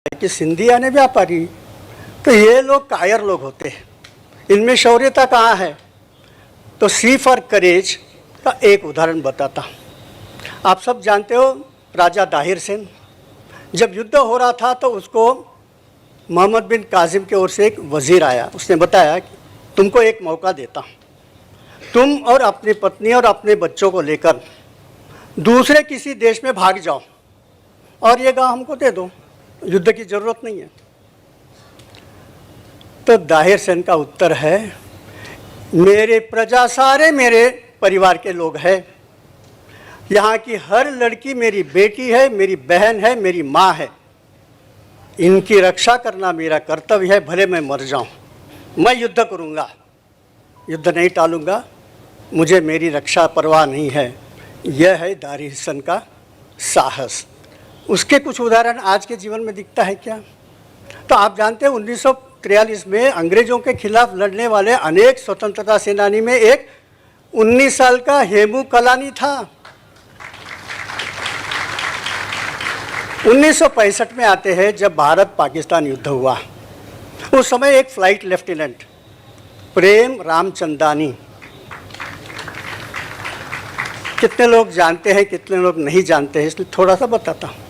कि सिंधी यानी व्यापारी, तो ये लोग कायर लोग होते हैं, इनमें शौर्यता कहाँ है। तो सी फॉर करेज का एक उदाहरण बताता हूँ। आप सब जानते हो राजा दाहिर सेन, जब युद्ध हो रहा था तो उसको मोहम्मद बिन कासिम की ओर से एक वज़ीर आया, उसने बताया कि तुमको एक मौका देता हूँ, तुम और अपनी पत्नी और अपने बच्चों को लेकर दूसरे किसी देश में भाग जाओ और ये गांव हमको दे दो, युद्ध की ज़रूरत नहीं है। तो दाहिर सेन का उत्तर है, मेरे प्रजा सारे मेरे परिवार के लोग हैं, यहाँ की हर लड़की मेरी बेटी है, मेरी बहन है, मेरी माँ है, इनकी रक्षा करना मेरा कर्तव्य है, भले मैं मर जाऊँ, मैं युद्ध करूँगा, युद्ध नहीं टालूँगा, मुझे मेरी रक्षा परवाह नहीं है। यह है दाहिर सेन का साहस। उसके कुछ उदाहरण आज के जीवन में दिखता है क्या? तो आप जानते हैं 1943 में अंग्रेज़ों के खिलाफ लड़ने वाले अनेक स्वतंत्रता सेनानी में एक 19 साल का हेमू कलानी था। 1965 में आते हैं जब भारत पाकिस्तान युद्ध हुआ, उस समय एक फ्लाइट लेफ्टिनेंट प्रेम रामचंदानी, कितने लोग जानते हैं कितने लोग नहीं जानते हैं, इसलिए थोड़ा सा बताता हूँ।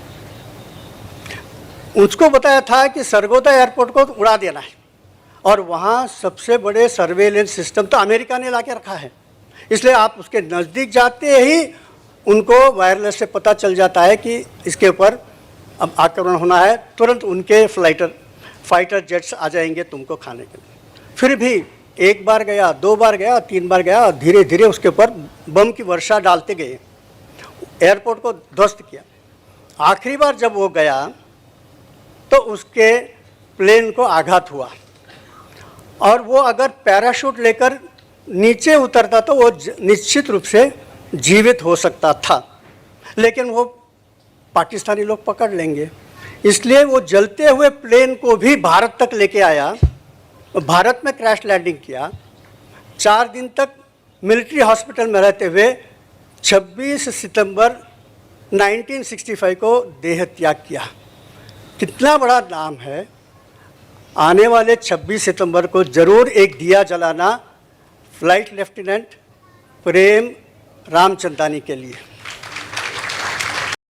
उसको बताया था कि सरगोदा एयरपोर्ट को उड़ा देना है और वहाँ सबसे बड़े सर्वेलेंस सिस्टम तो अमेरिका ने ला के रखा है, इसलिए आप उसके नज़दीक जाते ही उनको वायरलेस से पता चल जाता है कि इसके ऊपर अब आक्रमण होना है, तुरंत उनके फाइटर जेट्स आ जाएंगे तुमको खाने के लिए। फिर भी एक बार गया, दो बार गया, तीन बार गया और धीरे धीरे उसके ऊपर बम की वर्षा डालते गए, एयरपोर्ट को ध्वस्त किया। आखिरी बार जब वो गया तो उसके प्लेन को आघात हुआ और वो अगर पैराशूट लेकर नीचे उतरता तो वो निश्चित रूप से जीवित हो सकता था, लेकिन वो पाकिस्तानी लोग पकड़ लेंगे, इसलिए वो जलते हुए प्लेन को भी भारत तक लेके आया, भारत में क्रैश लैंडिंग किया। 4 दिन तक मिलिट्री हॉस्पिटल में रहते हुए 26 सितंबर 1965 को देह त्याग किया। कितना बड़ा नाम है। आने वाले 26 सितंबर को ज़रूर एक दिया जलाना फ्लाइट लेफ्टिनेंट प्रेम रामचंदानी के लिए।